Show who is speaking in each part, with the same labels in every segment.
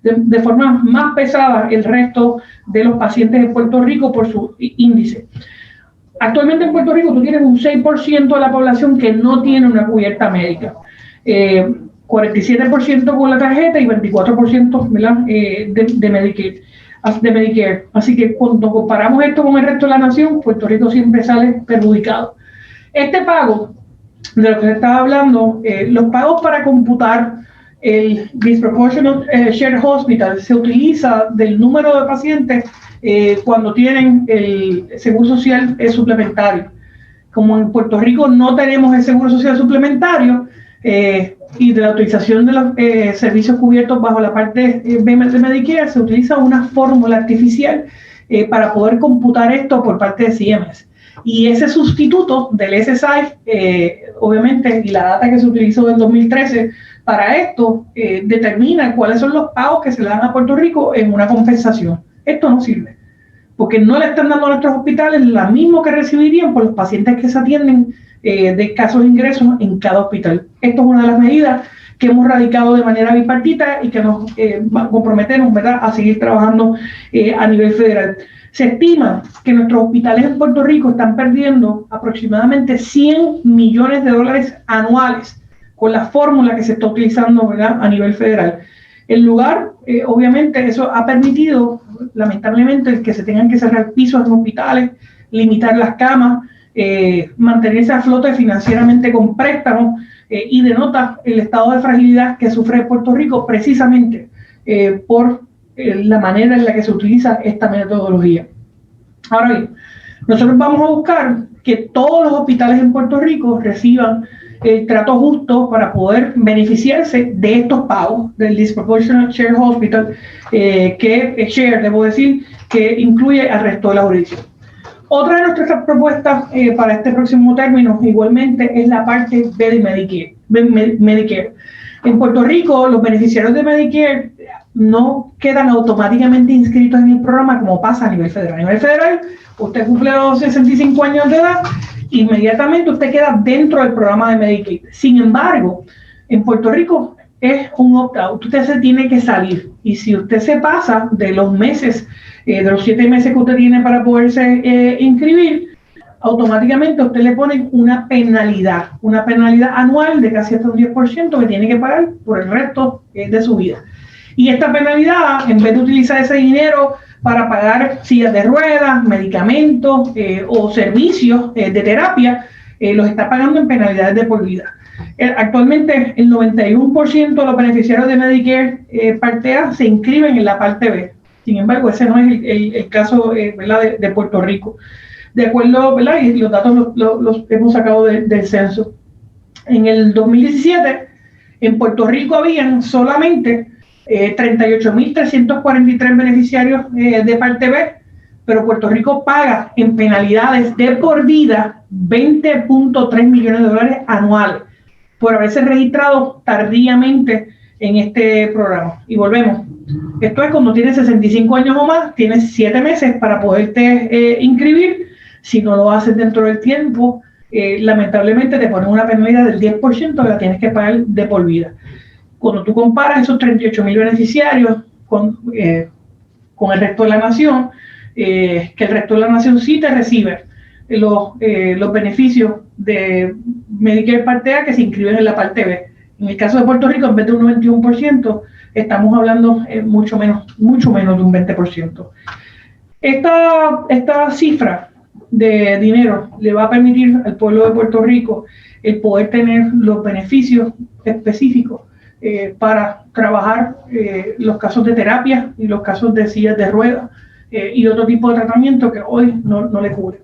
Speaker 1: de forma más pesada el resto de los pacientes de Puerto Rico por su índice. Actualmente en Puerto Rico tú tienes un 6% de la población que no tiene una cubierta médica. 47% con la tarjeta y 24%, ¿verdad? De Medicare. Así que cuando comparamos esto con el resto de la nación, Puerto Rico siempre sale perjudicado. Este pago, de lo que se estaba hablando, los pagos para computar el Disproportionate Share Hospital se utiliza del número de pacientes cuando tienen el seguro social suplementario. Como en Puerto Rico no tenemos el seguro social suplementario y de la utilización de los servicios cubiertos bajo la parte B de Medicare, se utiliza una fórmula artificial para poder computar esto por parte de CMS. Y ese sustituto del SSI, obviamente, y la data que se utilizó en 2013 para esto, determina cuáles son los pagos que se le dan a Puerto Rico en una compensación. Esto no sirve, porque no le están dando a nuestros hospitales la misma que recibirían por los pacientes que se atienden de escasos ingresos en cada hospital. Esto es una de las medidas que hemos radicado de manera bipartita y que nos comprometemos, ¿verdad?, a seguir trabajando a nivel federal. Se estima que nuestros hospitales en Puerto Rico están perdiendo aproximadamente $100 millones anuales con la fórmula que se está utilizando, ¿verdad?, a nivel federal. En lugar, obviamente, eso ha permitido, lamentablemente, que se tengan que cerrar pisos en hospitales, limitar las camas, mantenerse a flote financieramente con préstamos y denota el estado de fragilidad que sufre Puerto Rico precisamente por la manera en la que se utiliza esta metodología. Ahora bien, nosotros vamos a buscar que todos los hospitales en Puerto Rico reciban el trato justo para poder beneficiarse de estos pagos del Disproportionate Share Hospital, debo decir, que incluye al resto de la jurisdicción. Otra de nuestras propuestas para este próximo término, igualmente, es la parte B de Medicare. En Puerto Rico, los beneficiarios de Medicare no quedan automáticamente inscritos en el programa como pasa a nivel federal. A nivel federal, usted cumple los 65 años de edad, inmediatamente usted queda dentro del programa de Medicaid. Sin embargo, en Puerto Rico es un opt-out, usted se tiene que salir. Y si usted se pasa de los meses, de los 7 meses que usted tiene para poderse inscribir, automáticamente usted le pone una penalidad anual de casi hasta un 10% que tiene que pagar por el resto de su vida. Y esta penalidad, en vez de utilizar ese dinero para pagar sillas de ruedas, medicamentos o servicios de terapia, los está pagando en penalidades de por vida. Actualmente, el 91% de los beneficiarios de Medicare Parte A se inscriben en la Parte B. Sin embargo, ese no es el caso ¿verdad? De Puerto Rico. De acuerdo, ¿verdad? Y los datos los hemos sacado del censo. En el 2017, en Puerto Rico habían solamente 38.343 beneficiarios de Parte B, pero Puerto Rico paga en penalidades de por vida $20.3 millones anuales por haberse registrado tardíamente en este programa. Y volvemos. Esto es cuando tienes 65 años o más, tienes 7 meses para poderte inscribir. Si no lo haces dentro del tiempo, lamentablemente te ponen una penalidad del 10% que la tienes que pagar de por vida. Cuando tú comparas esos 38.000 beneficiarios con el resto de la nación, que el resto de la nación sí te recibe los beneficios de Medicare Parte A que se inscriben en la Parte B. En el caso de Puerto Rico, en vez de un 91%, estamos hablando mucho menos de un 20%. Esta cifra de dinero le va a permitir al pueblo de Puerto Rico el poder tener los beneficios específicos para trabajar los casos de terapia y los casos de sillas de ruedas y otro tipo de tratamiento que hoy no le cubre.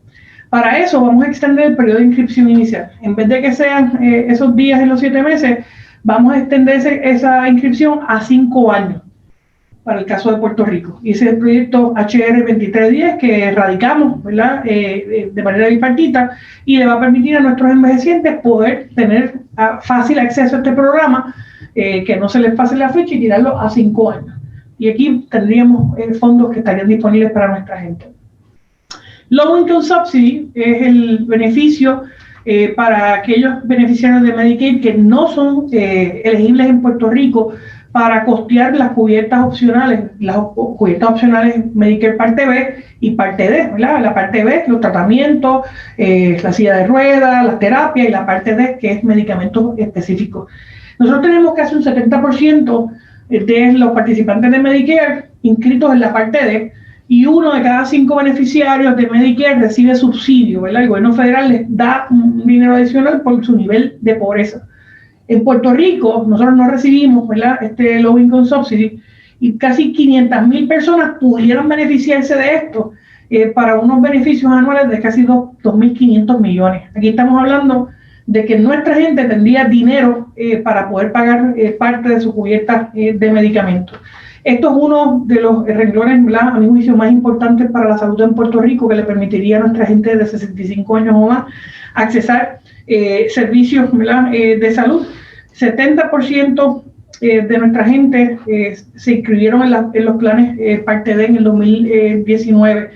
Speaker 1: Para eso vamos a extender el periodo de inscripción inicial. En vez de que sean esos días en los 7 meses, vamos a extender esa inscripción a 5 años para el caso de Puerto Rico. Y ese es el proyecto HR 2310 que radicamos, ¿verdad? De manera bipartita, y le va a permitir a nuestros envejecientes poder tener fácil acceso a este programa, que no se les pase la fecha y tirarlo a 5 años. Y aquí tendríamos fondos que estarían disponibles para nuestra gente. Low Income Subsidy es el beneficio para aquellos beneficiarios de Medicaid que no son elegibles en Puerto Rico para costear las cubiertas opcionales Medicare Parte B y Parte D, ¿verdad? La Parte B, los tratamientos, la silla de ruedas, las terapias, y la Parte D, que es medicamentos específicos. Nosotros tenemos casi un 70% de los participantes de Medicare inscritos en la Parte D, y 1 de cada 5 beneficiarios de Medicare recibe subsidio, ¿verdad? El gobierno federal les da un dinero adicional por su nivel de pobreza. En Puerto Rico, nosotros no recibimos, ¿verdad?, este Low Income Subsidy, y casi 500,000 personas pudieron beneficiarse de esto para unos beneficios anuales de casi 2.500 millones. Aquí estamos hablando de que nuestra gente tendría dinero para poder pagar parte de su cubierta de medicamentos. Esto es uno de los renglones, ¿verdad?, a mi juicio, más importantes para la salud en Puerto Rico, que le permitiría a nuestra gente de 65 años o más accesar servicios, ¿verdad?, de salud. 70% de nuestra gente se inscribieron en los planes Parte D en el 2019.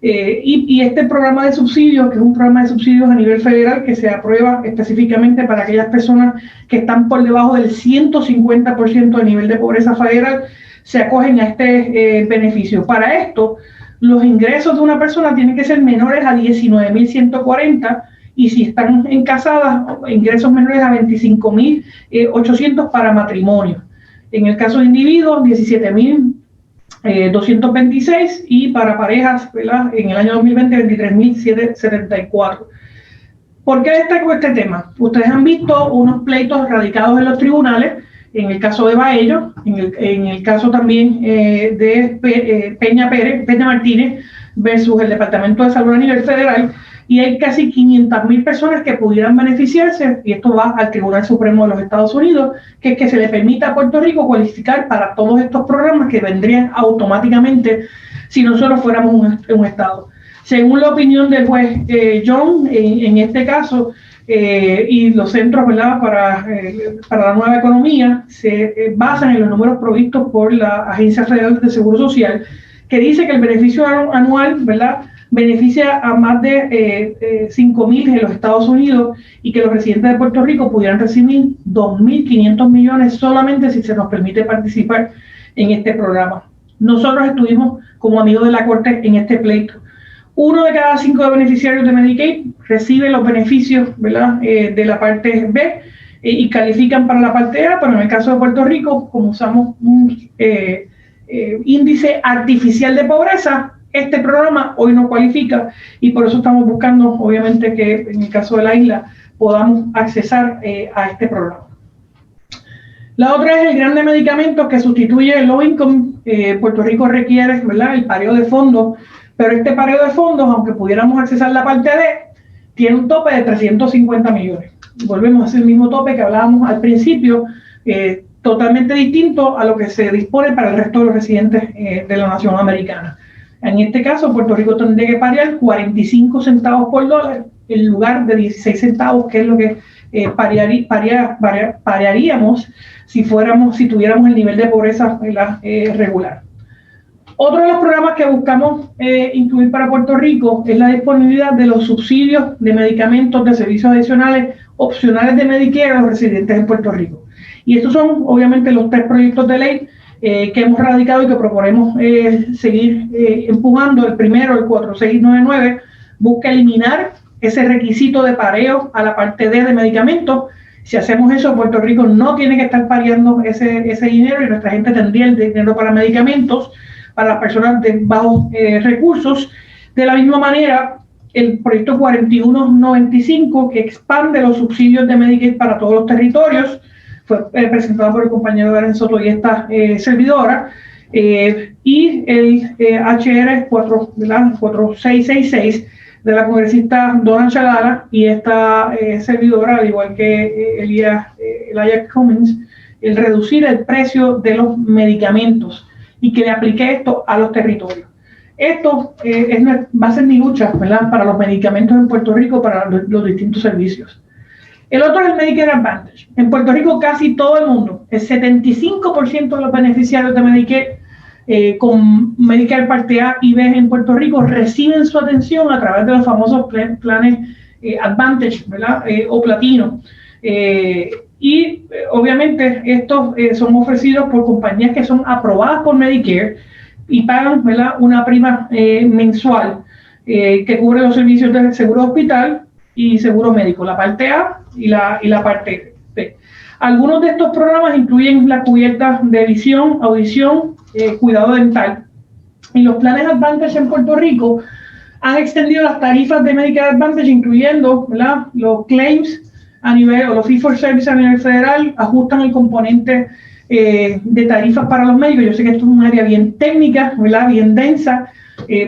Speaker 1: Y este programa de subsidios, que es un programa de subsidios a nivel federal que se aprueba específicamente para aquellas personas que están por debajo del 150% de nivel de pobreza federal, se acogen a este beneficio. Para esto, los ingresos de una persona tienen que ser menores a 19.140, y si están casadas, ingresos menores a 25.800 para matrimonio. En el caso de individuos, 17.226, y para parejas, ¿verdad?, en el año 2020, 23.774. ¿Por qué destaco este tema? Ustedes han visto unos pleitos radicados en los tribunales, en el caso de Baello, en el caso también de Peña Martínez versus el Departamento de Salud a nivel federal, y hay casi 500,000 personas que pudieran beneficiarse, y esto va al Tribunal Supremo de los Estados Unidos, que es que se le permita a Puerto Rico cualificar para todos estos programas que vendrían automáticamente si nosotros fuéramos un estado. Según la opinión del juez John, en este caso, y los centros, ¿verdad?, para la nueva economía se basan en los números provistos por la Agencia Federal de Seguro Social, que dice que el beneficio anual, ¿verdad?, beneficia a más de 5.000 en los Estados Unidos, y que los residentes de Puerto Rico pudieran recibir 2.500 millones solamente si se nos permite participar en este programa. Nosotros estuvimos como amigos de la Corte en este pleito. 1 de cada 5 beneficiarios de Medicaid recibe los beneficios, ¿verdad?, de la parte B y califican para la parte A, pero en el caso de Puerto Rico, como usamos un índice artificial de pobreza, este programa hoy no cualifica, y por eso estamos buscando, obviamente, que en el caso de la isla podamos accesar a este programa. La otra es el grande medicamento que sustituye el Low Income. Puerto Rico requiere, ¿verdad?, el pareo de fondos, pero este pareo de fondos, aunque pudiéramos accesar la parte D, tiene un tope de 350 millones. Volvemos a hacer el mismo tope que hablábamos al principio, totalmente distinto a lo que se dispone para el resto de los residentes de la nación americana. En este caso, Puerto Rico tendría que parear 45 centavos por dólar en lugar de 16 centavos, que es lo que parearíamos si tuviéramos el nivel de pobreza regular. Otro de los programas que buscamos incluir para Puerto Rico es la disponibilidad de los subsidios de medicamentos de servicios adicionales opcionales de Medicare a los residentes en Puerto Rico. Y estos son, obviamente, los 3 proyectos de ley que hemos radicado y que proponemos seguir empujando. El primero, el 4699, busca eliminar ese requisito de pareo a la parte D de medicamentos. Si hacemos eso, Puerto Rico no tiene que estar pareando ese dinero, y nuestra gente tendría el dinero para medicamentos para las personas de bajos recursos. De la misma manera, el proyecto 4195, que expande los subsidios de Medicaid para todos los territorios, fue presentado por el compañero Darren Soto y esta servidora, y el HR 4666 de la congresista Donna Chalala y esta servidora, al igual que Elijah Cummings, el reducir el precio de los medicamentos y que le aplique esto a los territorios. Esto va a ser mi lucha, ¿verdad?, para los medicamentos en Puerto Rico, para los distintos servicios. El otro es el Medicare Advantage. En Puerto Rico casi todo el mundo, el 75% de los beneficiarios de Medicare con Medicare Parte A y B en Puerto Rico reciben su atención a través de los famosos planes Advantage, ¿verdad?, o Platino. y obviamente estos son ofrecidos por compañías que son aprobadas por Medicare y pagan, ¿verdad?, una prima mensual que cubre los servicios de seguro hospital y seguro médico, la parte A y la parte B. Algunos de estos programas incluyen la cubierta de visión, audición, cuidado dental. Y los planes Advantage en Puerto Rico han extendido las tarifas de Medicare Advantage, incluyendo, ¿verdad?, los claims a nivel, o los fee for service a nivel federal, ajustan el componente de tarifas para los médicos. Yo sé que esto es un área bien técnica, ¿verdad?, bien densa,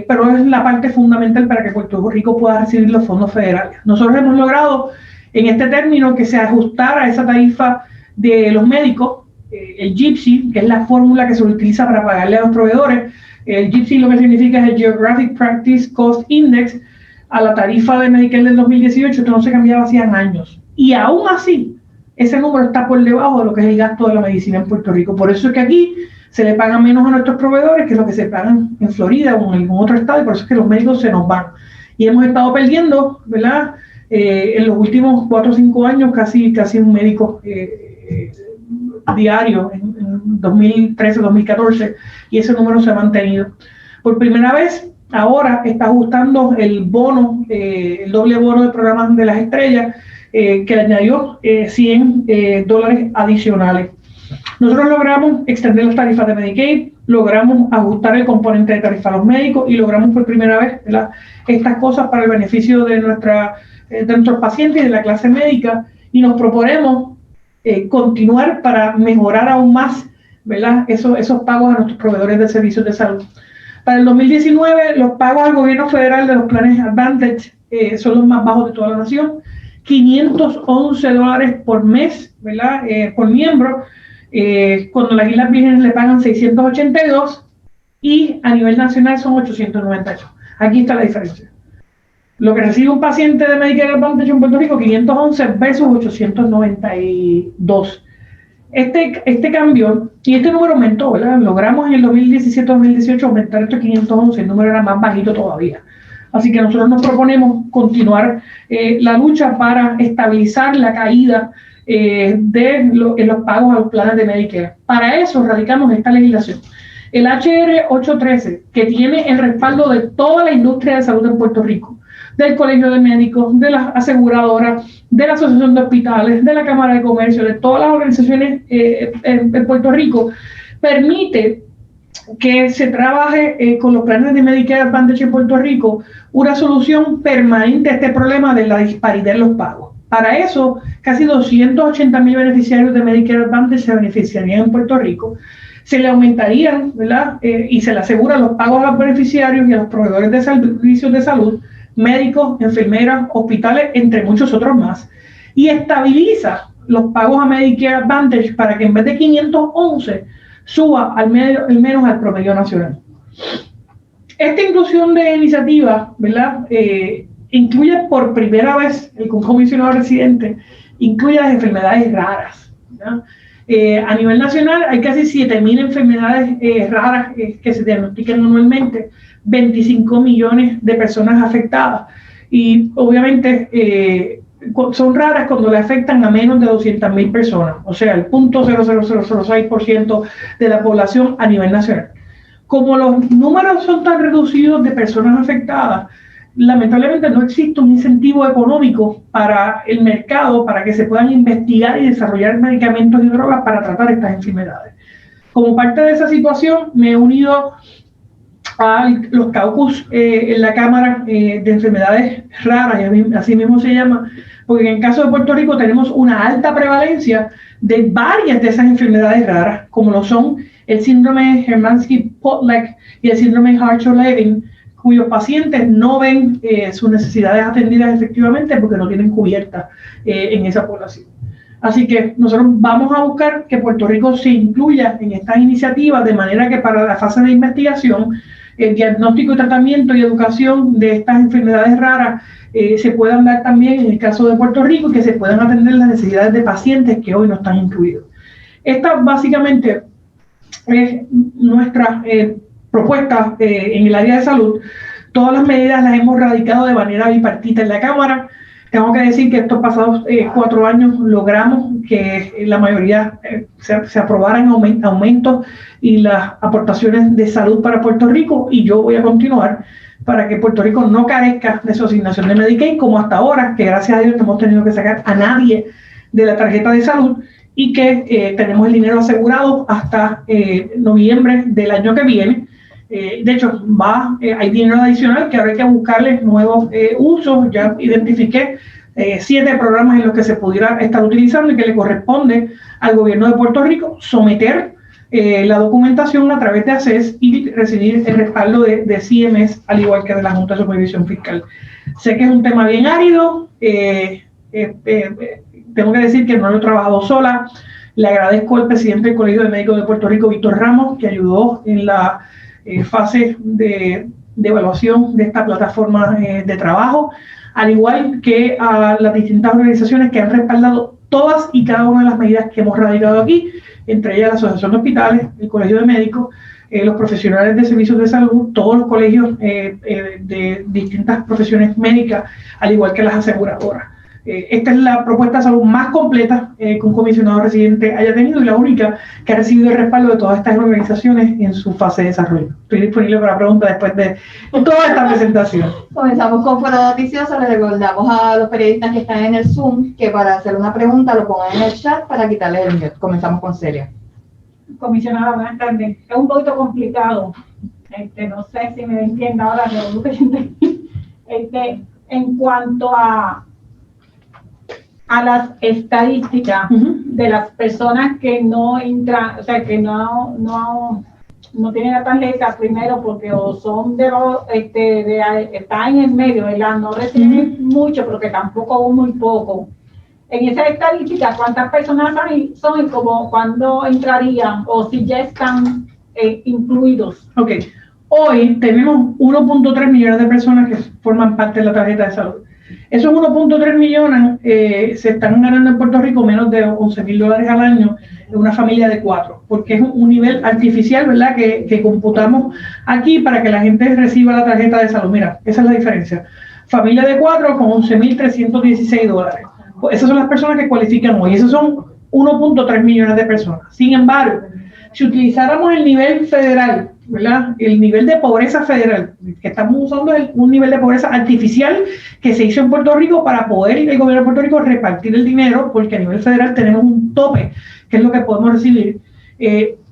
Speaker 1: pero es la parte fundamental para que Puerto Rico pueda recibir los fondos federales. Nosotros hemos logrado en este término que se ajustara esa tarifa de los médicos, el GPCI, que es la fórmula que se utiliza para pagarle a los proveedores. El GPCI lo que significa es el Geographic Practice Cost Index, a la tarifa de Medicare del 2018, esto no se cambiaba hacían años. Y aún así, ese número está por debajo de lo que es el gasto de la medicina en Puerto Rico. Por eso es que aquí se le pagan menos a nuestros proveedores que lo que se pagan en Florida o en algún otro estado, y por eso es que los médicos se nos van. Y hemos estado perdiendo, ¿verdad?, en los últimos 4 o 5 años casi un médico diario en 2013, 2014, y ese número se ha mantenido. Por primera vez, ahora está ajustando el bono, el doble bono del programa de las estrellas, que le añadió $100 adicionales. Nosotros logramos extender las tarifas de Medicaid, logramos ajustar el componente de tarifa a los médicos y logramos por primera vez, ¿verdad?, estas cosas para el beneficio de nuestros pacientes y de la clase médica, y nos proponemos continuar para mejorar aún más, ¿verdad?, esos pagos a nuestros proveedores de servicios de salud. Para el 2019, los pagos al gobierno federal de los planes Advantage son los más bajos de toda la nación, $511 por mes, ¿verdad?, por miembro, cuando las Islas Vírgenes le pagan 682 y a nivel nacional son 898. Aquí está la diferencia. Lo que recibe un paciente de Medicare Advantage en Puerto Rico, 511 versus 892. Este cambio, y este número aumentó, ¿verdad? Logramos en el 2017-2018 aumentar estos 511, el número era más bajito todavía. Así que nosotros nos proponemos continuar la lucha para estabilizar la caída en los pagos a los planes de Medicare. Para eso radicamos esta legislación. El HR 813, que tiene el respaldo de toda la industria de salud en Puerto Rico, del Colegio de Médicos, de las aseguradoras, de la Asociación de Hospitales, de la Cámara de Comercio, de todas las organizaciones en Puerto Rico, permite que se trabaje con los planes de Medicare Advantage en Puerto Rico una solución permanente a este problema de la disparidad en los pagos. Para eso, casi 280,000 beneficiarios de Medicare Advantage se beneficiarían en Puerto Rico. Se le aumentarían, ¿verdad?, y se le aseguran los pagos a los beneficiarios y a los proveedores de servicios de salud, médicos, enfermeras, hospitales, entre muchos otros más, y estabiliza los pagos a Medicare Advantage para que en vez de 511 suba al menos al promedio nacional. Esta inclusión de iniciativas, ¿verdad?, incluye por primera vez, el comisionado residente incluye las enfermedades raras, ¿verdad? A nivel nacional hay casi 7,000 enfermedades raras que se diagnostican anualmente, 25 millones de personas afectadas, y obviamente son raras cuando le afectan a menos de 200,000 personas, o sea, el 0.00006% de la población a nivel nacional. Como los números son tan reducidos de personas afectadas, lamentablemente no existe un incentivo económico para el mercado para que se puedan investigar y desarrollar medicamentos y drogas para tratar estas enfermedades. Como parte de esa situación, me he unido a los caucus en la Cámara de Enfermedades Raras, y así mismo se llama, porque en el caso de Puerto Rico tenemos una alta prevalencia de varias de esas enfermedades raras, como lo son el síndrome Hermansky-Putlick y el síndrome Hartscher-Levin, cuyos pacientes no ven sus necesidades atendidas efectivamente porque no tienen cubierta en esa población. Así que nosotros vamos a buscar que Puerto Rico se incluya en estas iniciativas de manera que para la fase de investigación, el diagnóstico y tratamiento y educación de estas enfermedades raras se puedan dar también en el caso de Puerto Rico y que se puedan atender las necesidades de pacientes que hoy no están incluidos. Esta básicamente es nuestra propuesta en el área de salud. Todas las medidas las hemos radicado de manera bipartita en la Cámara. Tengo que decir que estos pasados 4 años logramos que la mayoría se aprobaran aumentos y las aportaciones de salud para Puerto Rico, y yo voy a continuar para que Puerto Rico no carezca de su asignación de Medicaid, como hasta ahora, que gracias a Dios no hemos tenido que sacar a nadie de la tarjeta de salud, y que tenemos el dinero asegurado hasta noviembre del año que viene. De hecho, hay dinero adicional que ahora hay que buscarle nuevos usos. Ya identifiqué 7 programas en los que se pudiera estar utilizando y que le corresponde al gobierno de Puerto Rico someter la documentación a través de ACES y recibir el respaldo de CMS, al igual que de la Junta de Supervisión Fiscal. Sé que es un tema bien árido. Tengo que decir que no lo he trabajado sola. Le agradezco al presidente del Colegio de Médicos de Puerto Rico, Víctor Ramos, que ayudó en la fase de evaluación de esta plataforma de trabajo, al igual que a las distintas organizaciones que han respaldado todas y cada una de las medidas que hemos radicado aquí, entre ellas la Asociación de Hospitales, el Colegio de Médicos, los profesionales de servicios de salud, todos los colegios de distintas profesiones médicas, al igual que las aseguradoras. Esta es la propuesta de salud más completa que un comisionado residente haya tenido y la única que ha recibido el respaldo de todas estas organizaciones en su fase de desarrollo. Estoy disponible para preguntas después de toda esta presentación.
Speaker 2: Comenzamos con Foro Noticioso. Les recordamos a los periodistas que están en el Zoom que para hacer una pregunta lo pongan en el chat para quitarles el mute. Comenzamos con Celia.
Speaker 3: Comisionada, buenas tardes. Es un poquito complicado. No sé si me entiende ahora de lo que yo entendí. En cuanto a las estadísticas de las personas que no entran, o sea, que no tienen la tarjeta, primero porque o son están en el medio, ¿verdad? No reciben mucho, pero que tampoco muy poco. En esa estadística, ¿cuántas personas son y como cuándo entrarían o si ya están incluidos?
Speaker 1: Ok, hoy tenemos 1.3 millones de personas que forman parte de la tarjeta de salud. Esos 1.3 millones se están ganando en Puerto Rico menos de $11,000 al año en una familia de 4, porque es un nivel artificial, ¿verdad?, que computamos aquí para que la gente reciba la tarjeta de salud. Mira, esa es la diferencia. Familia de 4 con $11,316. Pues esas son las personas que cualifican hoy. Esos son 1.3 millones de personas. Sin embargo, si utilizáramos el nivel federal, ¿verdad?, el nivel de pobreza federal, que estamos usando es un nivel de pobreza artificial que se hizo en Puerto Rico para poder el gobierno de Puerto Rico repartir el dinero, porque a nivel federal tenemos un tope, que es lo que podemos recibir.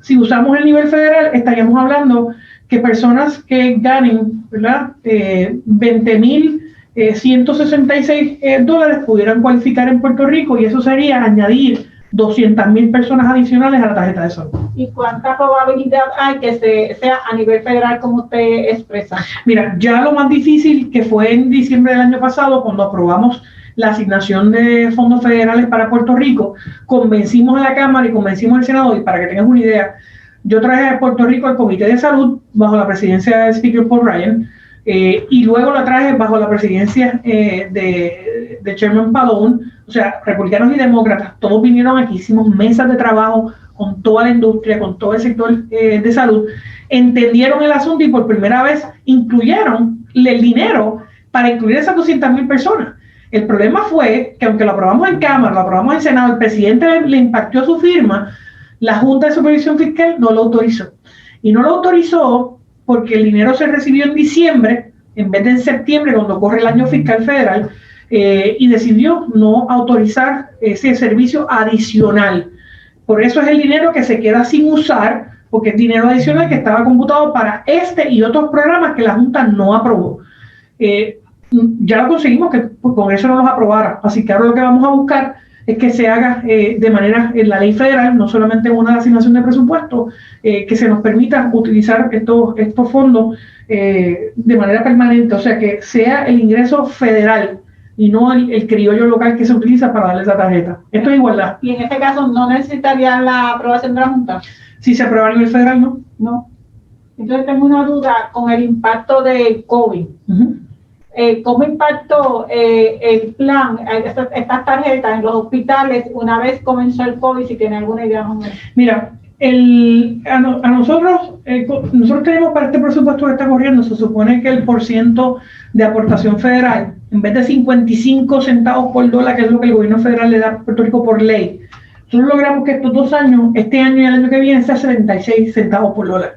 Speaker 1: Si usamos el nivel federal, estaríamos hablando que personas que ganen, ¿verdad?, $20,166 pudieran cualificar en Puerto Rico, y eso sería añadir 200,000 personas adicionales a la tarjeta de salud.
Speaker 3: ¿Y cuánta probabilidad hay que sea a nivel federal como usted expresa?
Speaker 1: Mira, ya lo más difícil, que fue en diciembre del año pasado, cuando aprobamos la asignación de fondos federales para Puerto Rico, convencimos a la Cámara y convencimos al Senado, y para que tengas una idea, yo traje a Puerto Rico el Comité de Salud bajo la presidencia del Speaker Paul Ryan, y luego la traje bajo la presidencia de Chairman Pallone. O sea, republicanos y demócratas, todos vinieron aquí, hicimos mesas de trabajo con toda la industria, con todo el sector de salud, entendieron el asunto y por primera vez incluyeron el dinero para incluir esas 200,000 personas. El problema fue que aunque lo aprobamos en Cámara, lo aprobamos en Senado, el presidente le impactó su firma, la Junta de Supervisión Fiscal no lo autorizó. Y no lo autorizó porque el dinero se recibió en diciembre, en vez de en septiembre, cuando corre el año fiscal federal, y decidió no autorizar ese servicio adicional. Por eso es el dinero que se queda sin usar, porque es dinero adicional que estaba computado para este y otros programas que la Junta no aprobó. Ya lo conseguimos, que pues, con eso no los aprobara. Así que ahora lo que vamos a buscar es que se haga de manera en la ley federal, no solamente en una asignación de presupuesto, que se nos permita utilizar estos fondos de manera permanente, o sea, que sea el ingreso federal y no el criollo local que se utiliza para darle esa tarjeta. Esto es igualdad.
Speaker 3: Y en este caso, ¿no necesitaría la aprobación de la Junta?
Speaker 1: Si se aprueba a nivel federal, no.
Speaker 3: No. Entonces tengo una duda con el impacto de COVID. ¿Cómo impactó el plan, estas tarjetas en los hospitales una vez comenzó el COVID, si tiene alguna idea?
Speaker 1: Mira, nosotros tenemos para este presupuesto que está corriendo, se supone que el porciento de aportación federal, en vez de 55 centavos por dólar, que es lo que el gobierno federal le da a Puerto Rico por ley, nosotros logramos que estos 2 años, este año y el año que viene, sea 76 centavos por dólar,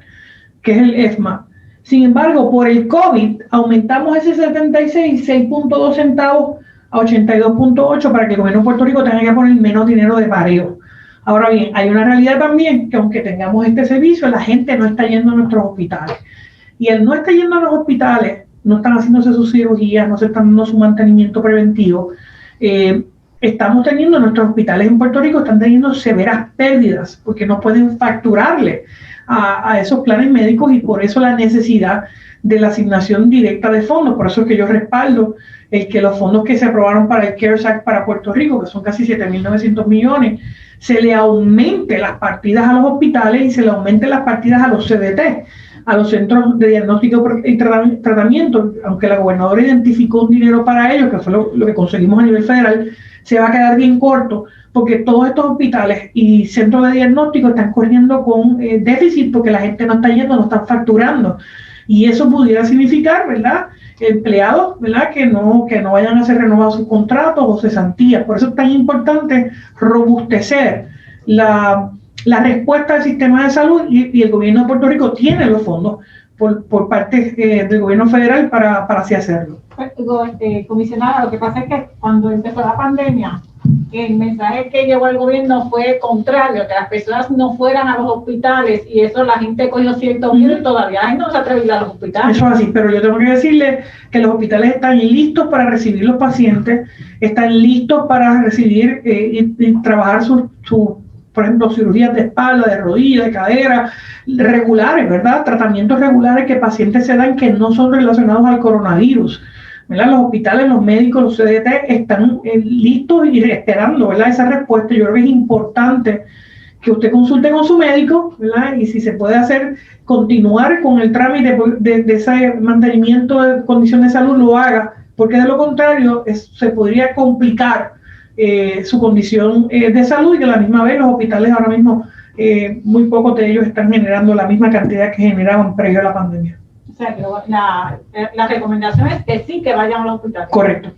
Speaker 1: que es el ESMA. Sin embargo, por el COVID, aumentamos ese 76, 6.2 centavos a 82.8 para que el gobierno de Puerto Rico tenga que poner menos dinero de pareo. Ahora bien, hay una realidad también que aunque tengamos este servicio, la gente no está yendo a nuestros hospitales. Y el no estar yendo a los hospitales, no están haciéndose sus cirugías, no se están dando su mantenimiento preventivo. Estamos teniendo, nuestros hospitales en Puerto Rico están teniendo severas pérdidas porque no pueden facturarle a esos planes médicos y por eso la necesidad de la asignación directa de fondos. Por eso es que yo respaldo el que los fondos que se aprobaron para el CARES Act para Puerto Rico, que son casi 7.900 millones, se le aumente las partidas a los hospitales y se le aumente las partidas a los CDT, a los centros de diagnóstico y tratamiento. Aunque la gobernadora identificó un dinero para ello, que fue lo que conseguimos a nivel federal, se va a quedar bien corto, porque todos estos hospitales y centros de diagnóstico están corriendo con déficit porque la gente no está yendo, no está facturando. Y eso pudiera significar, ¿verdad?, empleados, ¿verdad?, que no vayan a ser renovados sus contratos o cesantías. Por eso es tan importante robustecer la respuesta del sistema de salud y el gobierno de Puerto Rico tiene los fondos por parte del gobierno federal para así hacerlo.
Speaker 3: Comisionada, lo que pasa es que cuando empezó la pandemia, el mensaje que llevó el gobierno fue contrario, que las personas no fueran a los hospitales y eso la gente cogió cierto miedo y todavía no se atreve a ir a los hospitales. Eso
Speaker 1: es así, pero yo tengo que decirle que los hospitales están listos para recibir los pacientes, están listos para recibir y trabajar por ejemplo, cirugías de espalda, de rodilla, de cadera, regulares, ¿verdad? Tratamientos regulares que pacientes se dan que no son relacionados al coronavirus. ¿Verdad? Los hospitales, los médicos, los CDT están listos y esperando, ¿verdad?, esa respuesta. Yo creo que es importante que usted consulte con su médico, ¿verdad?, y si se puede hacer, continuar con el trámite de ese mantenimiento de condición de salud, lo haga, porque de lo contrario se podría complicar su condición de salud y a la misma vez los hospitales ahora mismo, muy pocos de ellos están generando la misma cantidad que generaban previo a la pandemia.
Speaker 3: O sea, que la recomendación es que sí, que vayan a los hospitales.
Speaker 1: Correcto.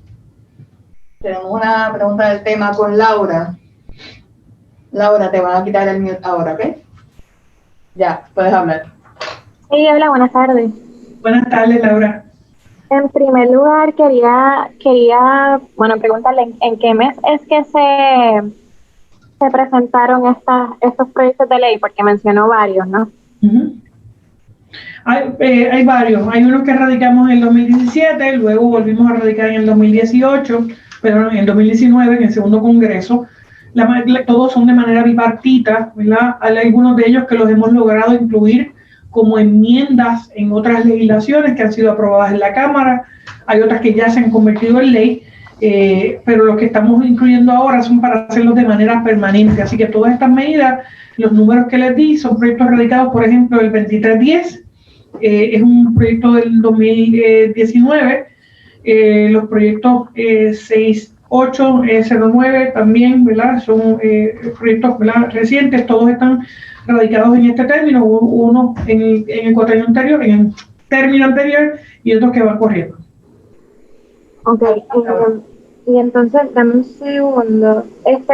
Speaker 2: Tenemos una pregunta del tema con Laura. Laura, te van a quitar el mute ahora, ¿ok? Ya, puedes hablar.
Speaker 4: Sí, hola, buenas tardes.
Speaker 1: Buenas tardes, Laura.
Speaker 4: En primer lugar, quería preguntarle en qué mes es que se presentaron estos proyectos de ley, porque mencionó varios, ¿no?
Speaker 1: Uh-huh. Hay varios. Hay unos que radicamos en el 2017, luego volvimos a radicar en el 2018, pero en el 2019, en el segundo congreso. Todos son de manera bipartita, ¿verdad? Hay algunos de ellos que los hemos logrado incluir como enmiendas en otras legislaciones que han sido aprobadas en la Cámara. Hay otras que ya se han convertido en ley, pero los que estamos incluyendo ahora son para hacerlos de manera permanente. Así que todas estas medidas, los números que les di, son proyectos radicados, por ejemplo, el 2310, es un proyecto del 2019, los proyectos 6809 también, ¿verdad? Son proyectos, ¿verdad?, recientes, todos están radicados en este término, uno en el cuatrienio anterior, en el término anterior, y otros que van corriendo.
Speaker 4: Ok, y entonces, dame un segundo.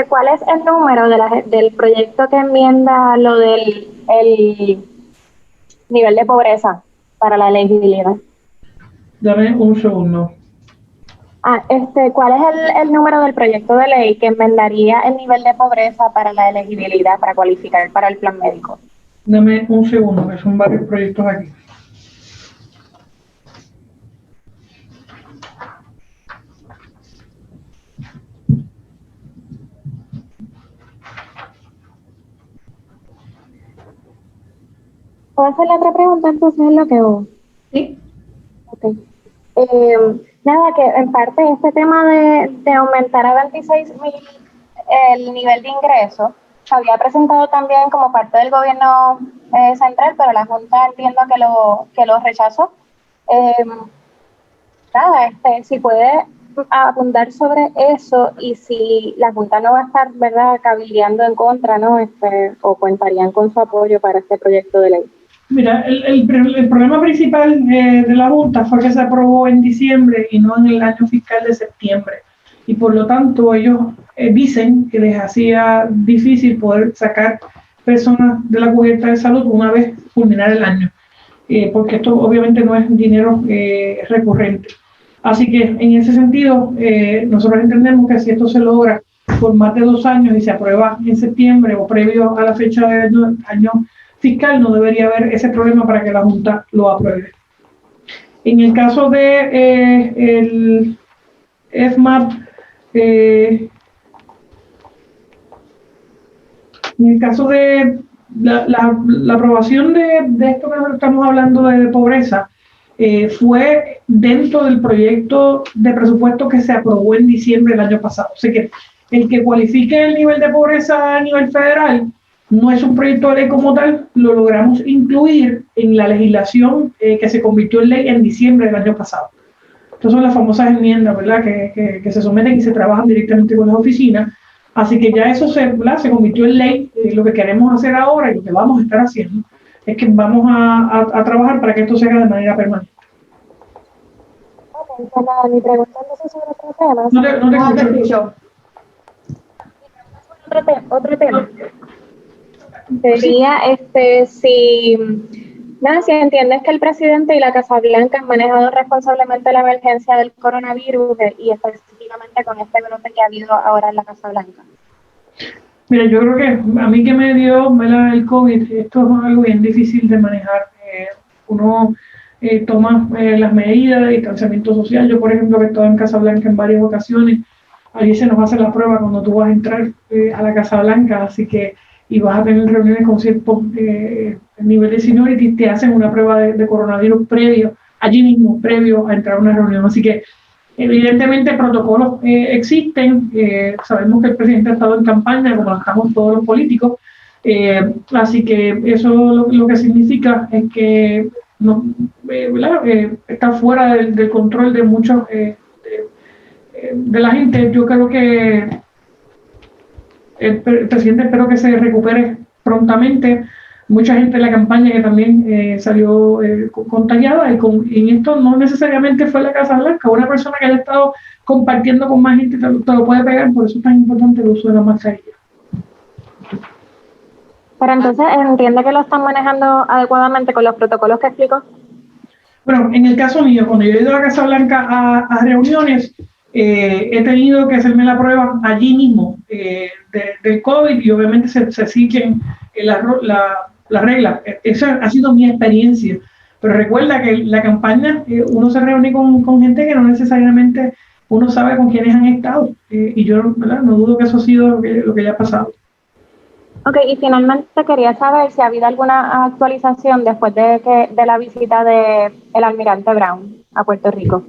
Speaker 4: ¿Cuál es el número del proyecto que enmienda lo del el nivel de pobreza para la elegibilidad?
Speaker 1: Dame un segundo.
Speaker 4: ¿Cuál es el número del proyecto de ley que enmendaría el nivel de pobreza para la elegibilidad para cualificar para el plan médico?
Speaker 1: Dame un segundo, que son varios proyectos aquí.
Speaker 4: ¿Puedo hacer la otra pregunta entonces en lo que hubo?
Speaker 2: Sí.
Speaker 4: Ok. Nada, que en parte este tema de aumentar a 26,000 el nivel de ingreso se había presentado también como parte del gobierno central, pero la Junta entiendo que lo rechazó. Nada, si puede abundar sobre eso y si la Junta no va a estar, ¿verdad?, cabildeando en contra, ¿no? O contarían con su apoyo para este proyecto de ley.
Speaker 1: Mira, el problema principal de la Junta fue que se aprobó en diciembre y no en el año fiscal de septiembre. Y por lo tanto ellos dicen que les hacía difícil poder sacar personas de la cubierta de salud una vez culminar el año, porque esto obviamente no es dinero recurrente. Así que en ese sentido, nosotros entendemos que si esto se logra por más de 2 años y se aprueba en septiembre o previo a la fecha del año fiscal, no debería haber ese problema para que la Junta lo apruebe. En el caso de el FMAP, en el caso de la aprobación de esto que estamos hablando de pobreza, fue dentro del proyecto de presupuesto que se aprobó en diciembre del año pasado. Así que el que cualifique el nivel de pobreza a nivel federal no es un proyecto de ley como tal, lo logramos incluir en la legislación que se convirtió en ley en diciembre del año pasado. Estas son las famosas enmiendas, ¿verdad?, que se someten y se trabajan directamente con las oficinas. Así que ya eso se convirtió en ley. Lo que queremos hacer ahora y lo que vamos a estar haciendo es que vamos a trabajar para que esto se haga de manera permanente.
Speaker 4: Ok, mi pregunta es sobre otro tema.
Speaker 1: No te escucho.
Speaker 4: Otro tema. Sería si entiendes que el presidente y la Casa Blanca han manejado responsablemente la emergencia del coronavirus y específicamente con este brote que ha habido ahora en la Casa Blanca.
Speaker 1: Mira, yo creo que a mí que me dio el COVID, esto es algo bien difícil de manejar. Uno toma las medidas de distanciamiento social. Yo, por ejemplo, que he estado en Casa Blanca en varias ocasiones, allí se nos hace la prueba cuando tú vas a entrar a la Casa Blanca, así que y vas a tener reuniones con cierto nivel de seniority, te hacen una prueba de coronavirus allí mismo, previo a entrar a una reunión. Así que evidentemente protocolos existen, sabemos que el presidente ha estado en campaña, como estamos todos los políticos, así que eso lo que significa es que está fuera del control de muchos de la gente. Yo creo que el presidente espero que se recupere prontamente. Mucha gente en la campaña que también salió contagiada y en esto no necesariamente fue la Casa Blanca. Una persona que haya estado compartiendo con más gente te lo puede pegar, por eso es tan importante el uso de la mascarilla.
Speaker 4: Pero entonces, ¿entiende que lo están manejando adecuadamente con los protocolos que explicó?
Speaker 1: Bueno, en el caso mío, cuando yo he ido a la Casa Blanca a reuniones, he tenido que hacerme la prueba allí mismo del COVID y obviamente se siguen las reglas. Esa ha sido mi experiencia. Pero recuerda que la campaña, uno se reúne con gente que no necesariamente uno sabe con quiénes han estado. Y yo, ¿verdad?, no dudo que eso ha sido lo que ya ha pasado.
Speaker 4: Ok, y finalmente quería saber si ha habido alguna actualización después de la visita del almirante Brown a Puerto Rico.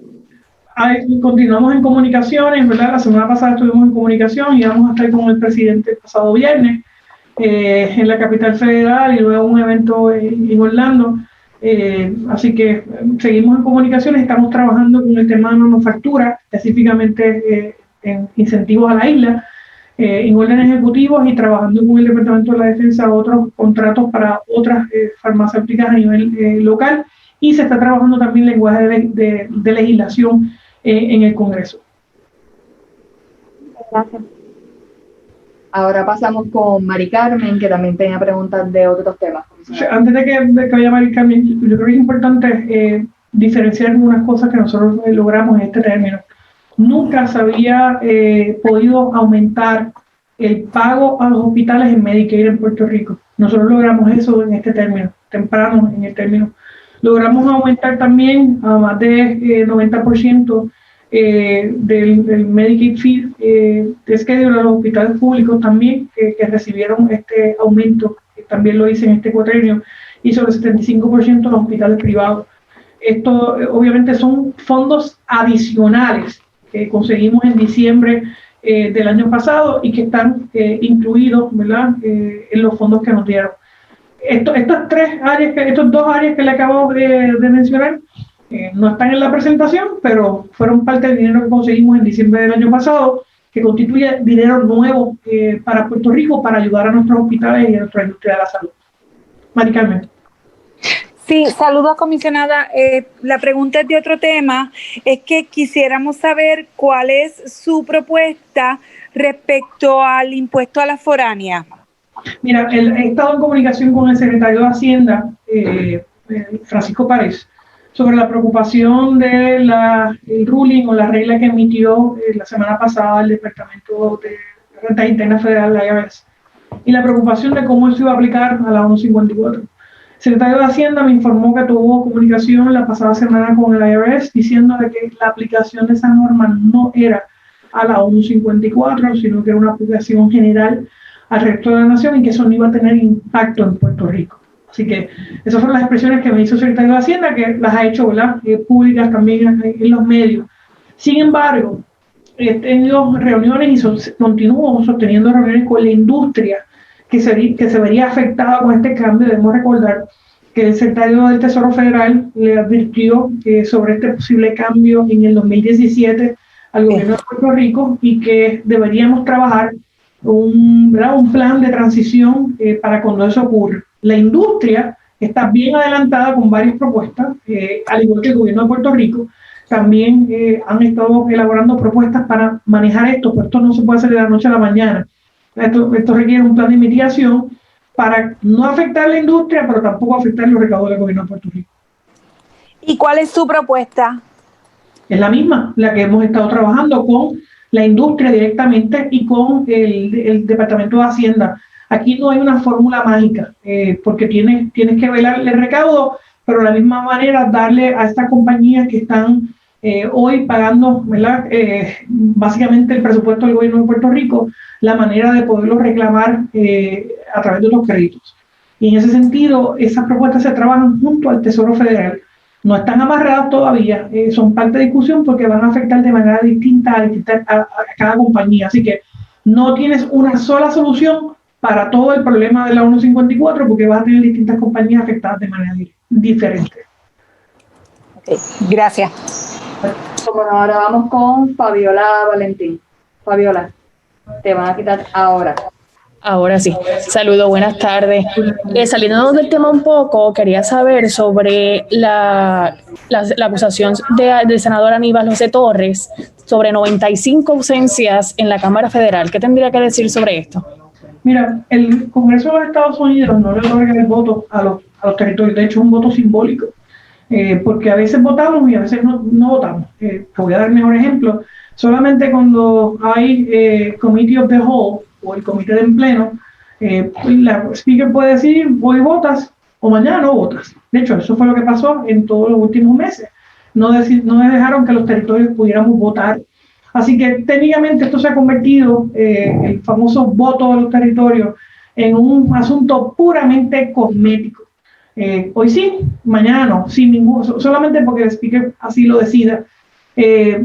Speaker 1: Continuamos en comunicaciones, ¿verdad? La semana pasada estuvimos en comunicación y vamos a estar con el presidente el pasado viernes en la capital federal y luego un evento en Orlando. Así que seguimos en comunicaciones, estamos trabajando con el tema de manufactura, específicamente en incentivos a la isla, en órdenes ejecutivos y trabajando con el Departamento de la Defensa otros contratos para otras farmacéuticas a nivel local, y se está trabajando también lenguaje de legislación en el Congreso.
Speaker 4: Gracias.
Speaker 2: Ahora pasamos con Mari Carmen, que también tenía preguntas de otros temas.
Speaker 1: Antes de que vaya Mari Carmen, yo creo que es importante diferenciar algunas cosas que nosotros logramos en este término. Nunca se había podido aumentar el pago a los hospitales en Medicare en Puerto Rico. Nosotros logramos eso en este término, temprano en el término. Logramos aumentar también a más de 90% del Medicaid fee de schedule a los hospitales públicos también, que recibieron este aumento, que también lo hice en este cuatrenio, y sobre el 75% de los hospitales privados. Esto obviamente son fondos adicionales que conseguimos en diciembre del año pasado y que están incluidos, ¿verdad?, en los fondos que nos dieron. Estos dos áreas que le acabo de mencionar No están en la presentación, pero fueron parte del dinero que conseguimos en diciembre del año pasado, que constituye dinero nuevo para Puerto Rico para ayudar a nuestros hospitales y a nuestra industria de la salud. Mari Carmen.
Speaker 5: Sí, saludos, comisionada. La pregunta es de otro tema. Es que quisiéramos saber cuál es su propuesta respecto al impuesto a la foránea.
Speaker 1: Mira, he estado en comunicación con el secretario de Hacienda, Francisco Párez, sobre la preocupación del ruling o la regla que emitió la semana pasada el Departamento de Rentas Internas Federal, la IRS, y la preocupación de cómo eso iba a aplicar a la 154. El secretario de Hacienda me informó que tuvo comunicación la pasada semana con el IRS diciendo de que la aplicación de esa norma no era a la 154, sino que era una aplicación general al resto de la nación y que eso no iba a tener impacto en Puerto Rico. Así que esas fueron las expresiones que me hizo el secretario de Hacienda, que las ha hecho, ¿verdad?, públicas también en los medios. Sin embargo, he tenido reuniones y continúo sosteniendo reuniones con la industria que se vería afectada con este cambio. Debemos recordar que el secretario del Tesoro Federal le advirtió sobre este posible cambio en el 2017 al gobierno de Puerto Rico y que deberíamos trabajar un plan de transición para cuando eso ocurra. La industria está bien adelantada con varias propuestas, al igual que el gobierno de Puerto Rico. También han estado elaborando propuestas para manejar esto, pero esto no se puede hacer de la noche a la mañana. Esto requiere un plan de mitigación para no afectar a la industria, pero tampoco afectar los recaudos del gobierno de Puerto Rico.
Speaker 5: ¿Y cuál es su propuesta?
Speaker 1: Es la misma, la que hemos estado trabajando con la industria directamente y con el Departamento de Hacienda. Aquí no hay una fórmula mágica, porque tienes que velar el recaudo, pero de la misma manera darle a estas compañías que están hoy pagando, ¿verdad?, básicamente el presupuesto del gobierno de Puerto Rico, la manera de poderlo reclamar a través de los créditos. Y en ese sentido, esas propuestas se trabajan junto al Tesoro Federal. No están amarradas todavía, son parte de discusión porque van a afectar de manera distinta a cada compañía. Así que no tienes una sola solución para todo el problema de la 154 porque vas a tener distintas compañías afectadas de manera diferente.
Speaker 5: Okay, gracias.
Speaker 2: Como no, ahora vamos con Fabiola Valentín. Fabiola, te van a quitar ahora.
Speaker 6: Ahora sí. Saludos, buenas tardes. Saliendo del tema un poco, quería saber sobre la acusación del senador Aníbal José Torres sobre 95 ausencias en la Cámara Federal. ¿Qué tendría que decir sobre esto?
Speaker 1: Mira, el Congreso de los Estados Unidos no le otorga el voto a los territorios. De hecho, es un voto simbólico, porque a veces votamos y a veces no votamos. Te voy a dar el mejor ejemplo. Solamente cuando hay Committee of the Whole o el comité de pleno, la speaker puede decir hoy votas o mañana no votas. De hecho, eso fue lo que pasó en todos los últimos meses. No dejaron que los territorios pudiéramos votar. Así que técnicamente esto se ha convertido, el famoso voto de los territorios, en un asunto puramente cosmético. Hoy sí, mañana no, sin ningún, solamente porque el speaker así lo decida.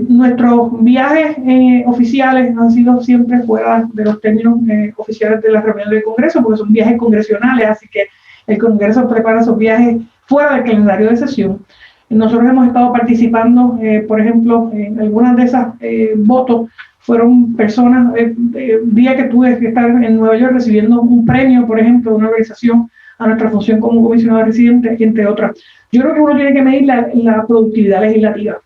Speaker 1: Nuestros viajes oficiales han sido siempre fuera de los términos oficiales de la reunión del Congreso, porque son viajes congresionales, así que el Congreso prepara esos viajes fuera del calendario de sesión. Nosotros hemos estado participando, por ejemplo, en algunas de esas votos fueron personas, día que tuve que estar en Nueva York recibiendo un premio, por ejemplo, de una organización a nuestra función como comisionado residente, entre otras. Yo creo que uno tiene que medir la productividad legislativa.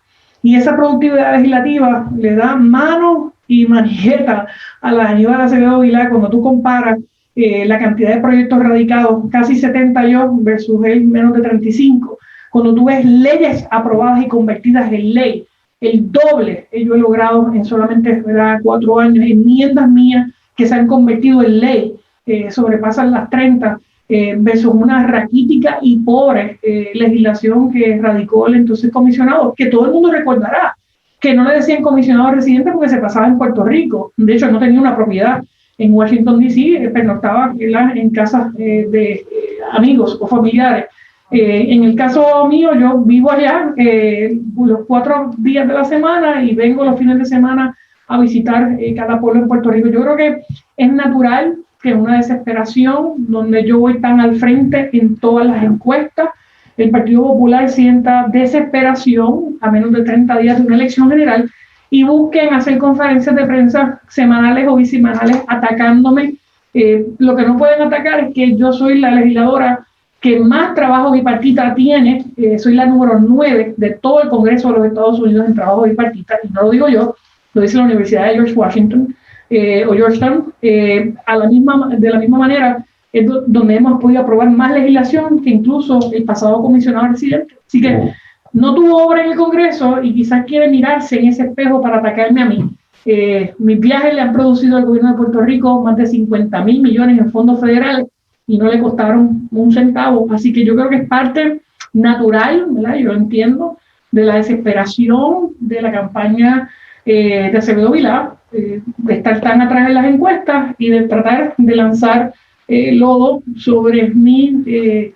Speaker 1: Y esa productividad legislativa le da mano y manijeta a la Aníbal Acevedo Vilá cuando tú comparas la cantidad de proyectos radicados, casi 70 yo versus él menos de 35. Cuando tú ves leyes aprobadas y convertidas en ley, el doble yo he logrado en solamente 4 años, enmiendas mías que se han convertido en ley, sobrepasan las 30, versus una raquítica y pobre legislación que radicó el entonces comisionado, que todo el mundo recordará, que no le decían comisionado residente porque se pasaba en Puerto Rico. De hecho, no tenía una propiedad en Washington, D.C., pernoctaba en casas de amigos o familiares. En el caso mío, yo vivo allá los 4 días de la semana y vengo los fines de semana a visitar cada pueblo en Puerto Rico. Yo creo que es natural que una desesperación donde yo voy tan al frente en todas las encuestas, el Partido Popular sienta desesperación a menos de 30 días de una elección general y busquen hacer conferencias de prensa semanales o bisemanales atacándome. Lo que no pueden atacar es que yo soy la legisladora que más trabajo bipartita tiene, soy la número 9 de todo el Congreso de los Estados Unidos en trabajo bipartita, y no lo digo yo, lo dice la Universidad de George Washington o Georgetown. De la misma manera, es donde hemos podido aprobar más legislación que incluso el pasado comisionado residente. Así que no tuvo obra en el Congreso y quizás quiere mirarse en ese espejo para atacarme a mí. Mis viajes le han producido al gobierno de Puerto Rico más de 50,000 millones en fondos federales y no le costaron un centavo. Así que yo creo que es parte natural, ¿verdad? Yo entiendo, de la desesperación de la campaña de Acevedo Vilá, de estar tan atrás en las encuestas y de tratar de lanzar lodo sobre mi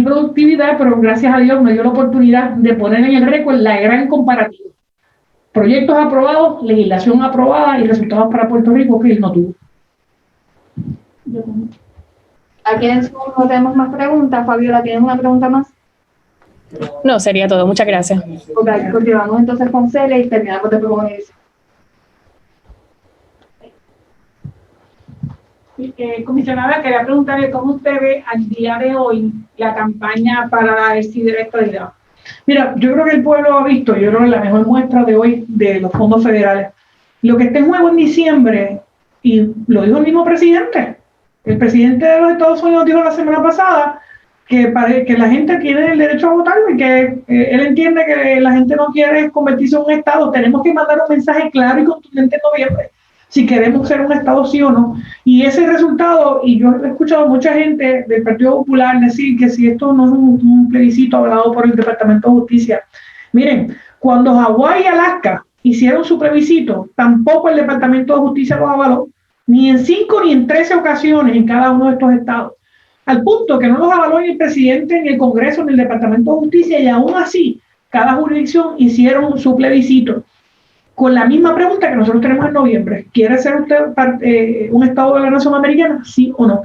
Speaker 1: productividad, pero gracias a Dios me dio la oportunidad de poner en el récord la gran comparativa. Proyectos aprobados, legislación aprobada y resultados para Puerto Rico que él no tuvo.
Speaker 2: Aquí en Zoom no tenemos más preguntas. Fabiola, ¿tienes una pregunta más?
Speaker 6: No, sería todo. Muchas gracias.
Speaker 2: Ok, continuamos entonces con Celia y terminamos de proponer.
Speaker 3: Comisionada, quería preguntarle cómo usted ve al día de hoy la campaña para el sí de la estadidad.
Speaker 1: Mira, yo creo que el pueblo ha visto, yo creo que la mejor muestra de hoy de los fondos federales. Lo que está en juego en diciembre, y lo dijo el mismo presidente, el presidente de los Estados Unidos dijo la semana pasada que la gente tiene el derecho a votar y que él entiende que la gente no quiere convertirse en un Estado. Tenemos que mandar un mensaje claro y contundente en noviembre si queremos ser un Estado sí o no. Y ese resultado, y yo he escuchado a mucha gente del Partido Popular decir que si esto no es un plebiscito hablado por el Departamento de Justicia. Miren, cuando Hawái y Alaska hicieron su plebiscito, tampoco el Departamento de Justicia los avaló, ni en 5 ni en 13 ocasiones en cada uno de estos estados. Al punto que no los avaló ni el presidente, ni el Congreso, ni el Departamento de Justicia, y aún así, cada jurisdicción hicieron su plebiscito con la misma pregunta que nosotros tenemos en noviembre. ¿Quiere ser usted un Estado de la Nación Americana? ¿Sí o no?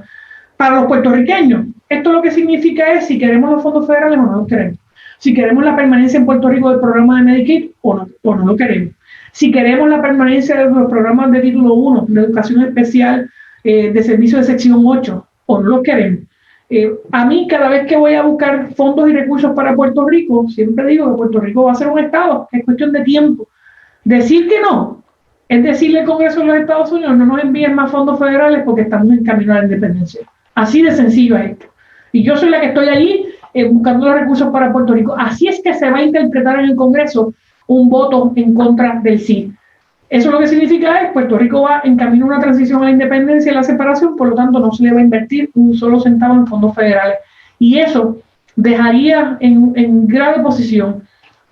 Speaker 1: Para los puertorriqueños, esto lo que significa es si queremos los fondos federales o no los queremos. Si queremos la permanencia en Puerto Rico del programa de Medicaid o no lo queremos. Si queremos la permanencia de los programas de título 1, de educación especial, de servicio de sección 8, o no lo queremos. A mí, cada vez que voy a buscar fondos y recursos para Puerto Rico, siempre digo que Puerto Rico va a ser un Estado, es cuestión de tiempo. Decir que no es decirle al Congreso de los Estados Unidos no nos envíen más fondos federales porque estamos en camino a la independencia. Así de sencillo es esto. Y yo soy la que estoy allí buscando los recursos para Puerto Rico. Así es que se va a interpretar en el Congreso un voto en contra del sí. Eso lo que significa es Puerto Rico va en camino a una transición a la independencia y la separación, por lo tanto no se le va a invertir un solo centavo en fondos federales. Y eso dejaría en grave posición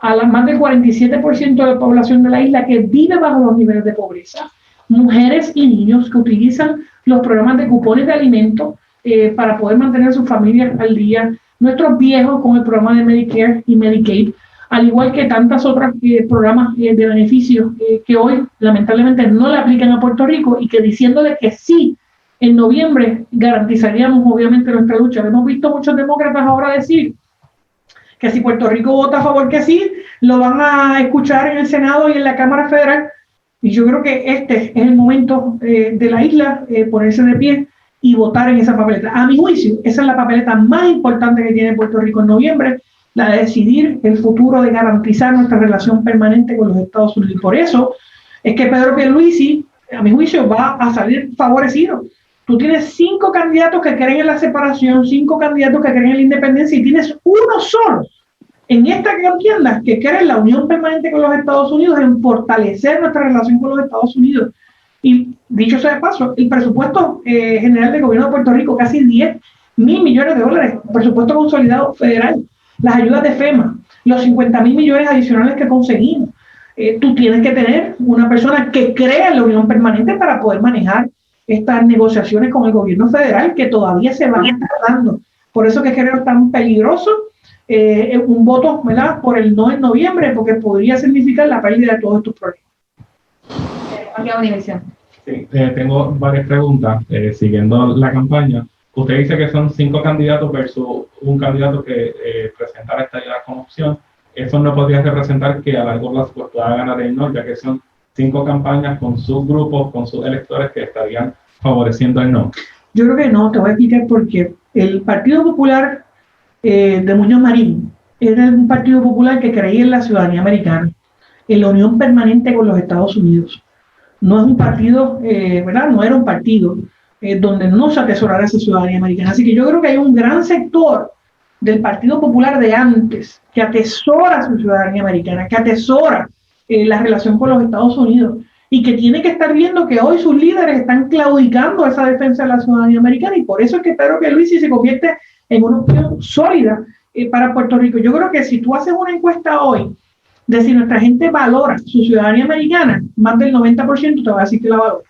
Speaker 1: a más del 47% de la población de la isla que vive bajo los niveles de pobreza, mujeres y niños que utilizan los programas de cupones de alimentos para poder mantener a sus familias al día, nuestros viejos con el programa de Medicare y Medicaid, al igual que tantas otras programas de beneficios que hoy lamentablemente no le aplican a Puerto Rico y que diciéndole que sí, en noviembre garantizaríamos obviamente nuestra lucha. Hemos visto muchos demócratas ahora decir que si Puerto Rico vota a favor que sí, lo van a escuchar en el Senado y en la Cámara Federal. Y yo creo que este es el momento de la isla ponerse de pie y votar en esa papeleta. A mi juicio, esa es la papeleta más importante que tiene Puerto Rico en noviembre, la de decidir el futuro, de garantizar nuestra relación permanente con los Estados Unidos. Y por eso es que Pedro Pierluisi, a mi juicio, va a salir favorecido. Tú tienes 5 candidatos que creen en la separación, 5 candidatos que creen en la independencia y tienes uno solo en esta contienda que cree en la unión permanente con los Estados Unidos, en fortalecer nuestra relación con los Estados Unidos. Y dicho sea de paso, el presupuesto general del gobierno de Puerto Rico, casi 10,000 millones de dólares, presupuesto consolidado federal, las ayudas de FEMA, los 50,000 millones adicionales que conseguimos. Tú tienes que tener una persona que crea en la unión permanente para poder manejar estas negociaciones con el gobierno federal que todavía se van tardando. Por eso que creo tan peligroso un voto, ¿verdad?, por el no en noviembre, porque podría significar la pérdida de todos estos proyectos.
Speaker 2: Aquí a Univision.
Speaker 7: Sí, tengo varias preguntas siguiendo la campaña. Usted dice que son 5 candidatos versus un candidato que presenta la estadidad como opción. Eso no podría representar que a largo plazo pues, pueda ganar el no, ya que son 5 campañas con sus grupos, con sus electores que estarían favoreciendo el no.
Speaker 1: Yo creo que no, te voy a explicar por qué. El Partido Popular de Muñoz Marín era un partido popular que creía en la ciudadanía americana, en la unión permanente con los Estados Unidos. No es un partido, ¿verdad? No era un partido donde no se atesorara esa ciudadanía americana. Así que yo creo que hay un gran sector del Partido Popular de antes que atesora su ciudadanía americana, que atesora la relación con los Estados Unidos y que tiene que estar viendo que hoy sus líderes están claudicando esa defensa de la ciudadanía americana, y por eso es que espero que Luis se convierte en una opción sólida para Puerto Rico. Yo creo que si tú haces una encuesta hoy de si nuestra gente valora su ciudadanía americana, más del 90% te va a decir que la valora.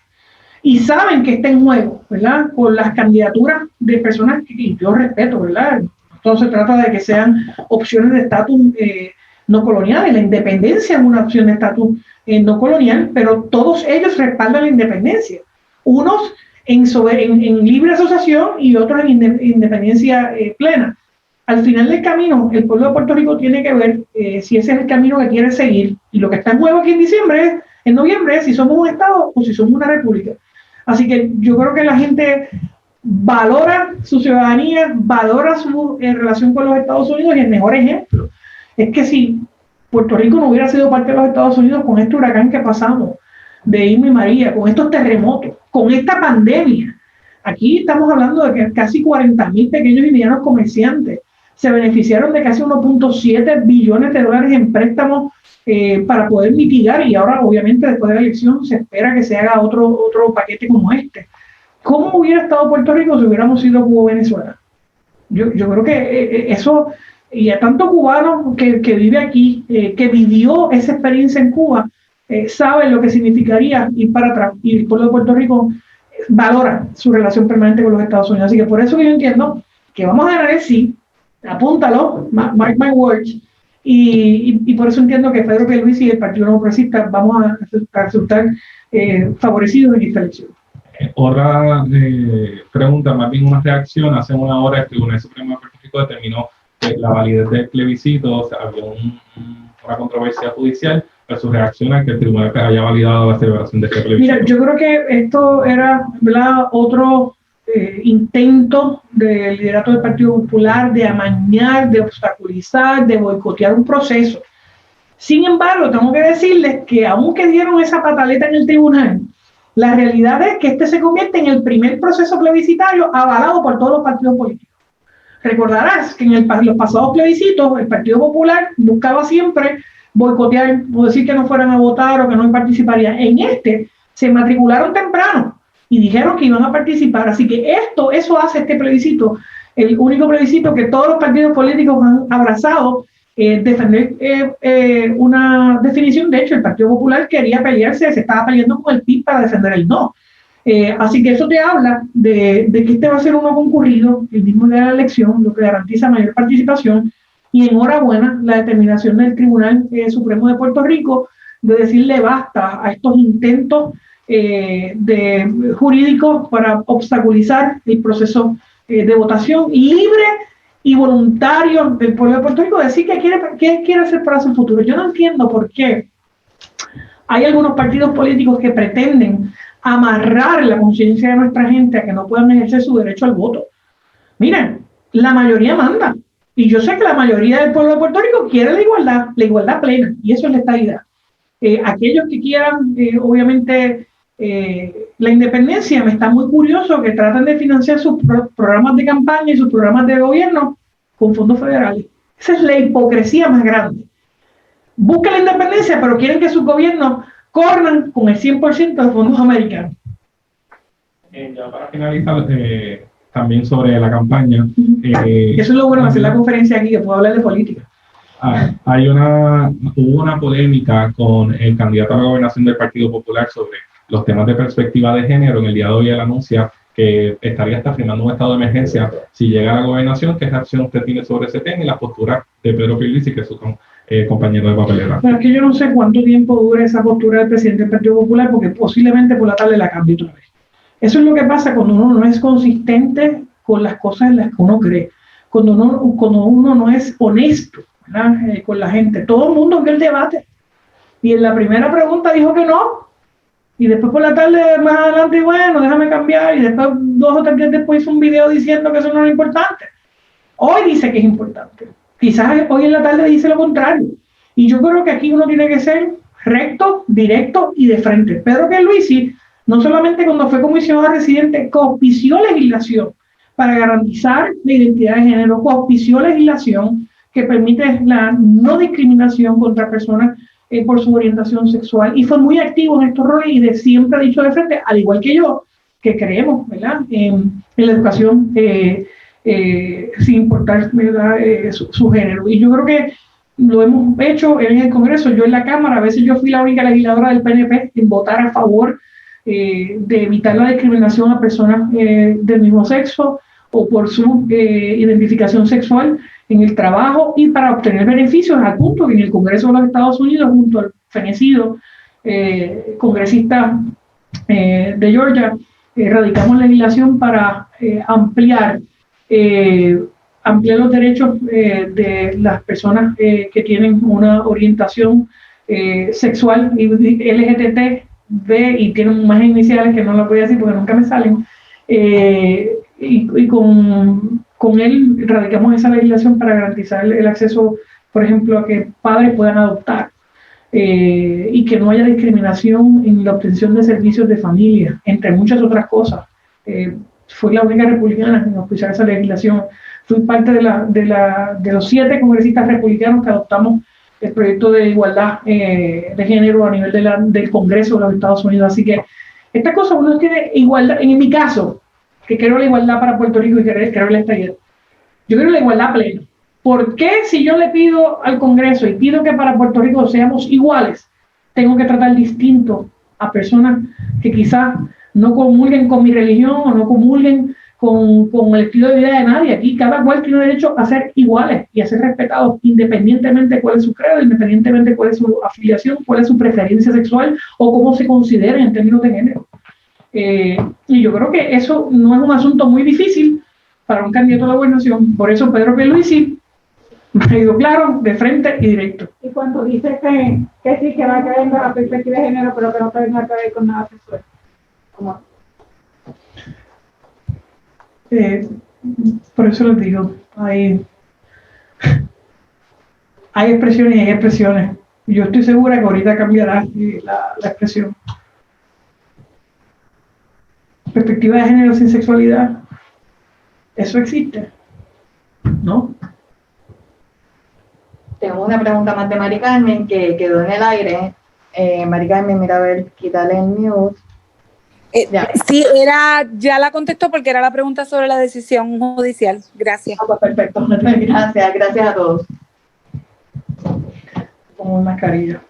Speaker 1: Y saben que está en juego, ¿verdad? Con las candidaturas de personas que yo respeto, ¿verdad? Entonces se trata de que sean opciones de estatus no coloniales. La independencia es una opción de estatus no colonial, pero todos ellos respaldan la independencia. Unos en libre asociación y otros en independencia plena. Al final del camino, el pueblo de Puerto Rico tiene que ver si ese es el camino que quiere seguir. Y lo que está en juego aquí en noviembre, es si somos un Estado o si somos una república. Así que yo creo que la gente valora su ciudadanía, valora su relación con los Estados Unidos, y el mejor ejemplo es que si Puerto Rico no hubiera sido parte de los Estados Unidos con este huracán que pasamos, de Irma y María, con estos terremotos, con esta pandemia, aquí estamos hablando de que casi 40,000 pequeños y medianos comerciantes se beneficiaron de casi 1.7 billones de dólares en préstamos para poder mitigar, y ahora obviamente después de la elección se espera que se haga otro paquete como este. ¿Cómo hubiera estado Puerto Rico si hubiéramos sido Cuba-Venezuela? Yo creo que eso, y a tanto cubano que vive aquí, que vivió esa experiencia en Cuba, sabe lo que significaría ir para atrás, y el pueblo de Puerto Rico valora su relación permanente con los Estados Unidos. Así que por eso yo entiendo que vamos a ganar el sí, apúntalo, mark my words, y por eso entiendo que Pedro Pierluisi y el Partido Nuevo Progresista vamos a resultar favorecidos en esta elección.
Speaker 7: Otra pregunta, más bien una reacción. Hace una hora el Tribunal Supremo de Puerto Rico determinó que la validez del plebiscito, o sea, había una controversia judicial, pero su reacción a que el tribunal haya validado la celebración de este plebiscito.
Speaker 1: Mira, yo creo que esto era, ¿verdad?, otro intento del liderato del Partido Popular de amañar, de obstaculizar, de boicotear un proceso. Sin embargo, tengo que decirles que aunque dieron esa pataleta en el tribunal, la realidad es que este se convierte en el primer proceso plebiscitario avalado por todos los partidos políticos. Recordarás que en los pasados plebiscitos el Partido Popular buscaba siempre boicotear o decir que no fueran a votar o que no participarían. En este se matricularon temprano y dijeron que iban a participar. Así que eso hace este plebiscito el único plebiscito que todos los partidos políticos han abrazado. Defender una definición. De hecho, el Partido Popular quería pelearse, se estaba peleando con el PIB para defender el no. Así que eso te habla de que este va a ser uno concurrido el mismo día de la elección, lo que garantiza mayor participación. Y enhorabuena la determinación del Tribunal Supremo de Puerto Rico de decirle basta a estos intentos jurídicos para obstaculizar el proceso de votación libre y voluntario del pueblo de Puerto Rico, decir qué quiere hacer para su futuro. Yo no entiendo por qué hay algunos partidos políticos que pretenden amarrar la conciencia de nuestra gente a que no puedan ejercer su derecho al voto. Miren, la mayoría manda, y yo sé que la mayoría del pueblo de Puerto Rico quiere la igualdad plena, y eso es la estadidad. Aquellos que quieran, obviamente, la independencia, me está muy curioso que tratan de financiar sus programas de campaña y sus programas de gobierno con fondos federales. Esa es la hipocresía más grande. Buscan la independencia, pero quieren que sus gobiernos corran con el 100% de fondos americanos.
Speaker 7: Ya para finalizar, también sobre la campaña.
Speaker 1: Eso es lo bueno de hacer la conferencia aquí, que puedo hablar de política.
Speaker 7: Hubo una polémica con el candidato a la gobernación del Partido Popular sobre los temas de perspectiva de género. En el día de hoy él anuncia que estaría hasta firmando un estado de emergencia si llega a la gobernación. ¿Qué reacción usted tiene sobre ese tema y la postura de Pedro Pierluisi, que es su compañero de papelera?
Speaker 1: Pero es que yo no sé cuánto tiempo dura esa postura del presidente del Partido Popular, porque posiblemente por la tarde la cambie otra vez. Eso es lo que pasa cuando uno no es consistente con las cosas en las que uno cree. Cuando uno no es honesto, ¿verdad? Con la gente. Todo el mundo vio el debate. Y en la primera pregunta dijo que no. Y después por la tarde, más adelante, bueno, déjame cambiar. Y después, 2 o 3 días después, hizo un video diciendo que eso no es importante. Hoy dice que es importante. Quizás hoy en la tarde dice lo contrario. Y yo creo que aquí uno tiene que ser recto, directo y de frente. Pedro Pierluisi, no solamente cuando fue comisionado residente, coauspició legislación para garantizar la identidad de género, coauspició legislación que permite la no discriminación contra personas por su orientación sexual, y fue muy activo en estos roles y siempre ha dicho de frente, al igual que yo, que creemos, ¿verdad?, en la educación sin importar, ¿verdad?, su género. Y yo creo que lo hemos hecho en el Congreso, yo en la Cámara. A veces yo fui la única legisladora del PNP en votar a favor de evitar la discriminación a personas del mismo sexo o por su identificación sexual en el trabajo y para obtener beneficios, al punto que en el Congreso de los Estados Unidos, junto al fenecido congresista de Georgia, radicamos legislación para ampliar los derechos de las personas que tienen una orientación sexual LGTB y tienen más iniciales que no las voy a decir porque nunca me salen, y con él radicamos esa legislación para garantizar el acceso, por ejemplo, a que padres puedan adoptar y que no haya discriminación en la obtención de servicios de familia, entre muchas otras cosas. Fui la única republicana en auspiciar esa legislación. Fui parte de los 7 congresistas republicanos que adoptamos el proyecto de igualdad de género a nivel del Congreso de los Estados Unidos. Así que estas cosas uno tiene igualdad. En mi caso, que quiero la igualdad para Puerto Rico y quiero la estadidad, yo quiero la igualdad plena. ¿Por qué si yo le pido al Congreso y pido que para Puerto Rico seamos iguales, tengo que tratar distinto a personas que quizás no comulguen con mi religión o no comulguen con el estilo de vida de nadie? Aquí cada cual tiene derecho a ser iguales y a ser respetados independientemente de cuál es su credo, independientemente de cuál es su afiliación, cuál es su preferencia sexual o cómo se consideren en términos de género. Y yo creo que eso no es un asunto muy difícil para un candidato a la gobernación. Por eso Pedro Pierluisi ha ido claro, de frente y directo.
Speaker 3: Y cuando dice que sí, que va a caer en la perspectiva de género, pero que no tiene nada que ver con nada sexual. ¿Cómo?
Speaker 1: Por eso les digo, hay expresiones y hay expresiones. Yo estoy segura que ahorita cambiará la expresión. Perspectiva de género sin sexualidad, eso existe, ¿no?
Speaker 2: Tengo una pregunta más de Mari Carmen que quedó en el aire. Mari Carmen, mira, a ver, quítale el mute.
Speaker 5: Sí, ya la contestó porque era la pregunta sobre la decisión judicial. Gracias.
Speaker 1: Perfecto.
Speaker 2: Gracias a todos.
Speaker 1: Con mascarilla.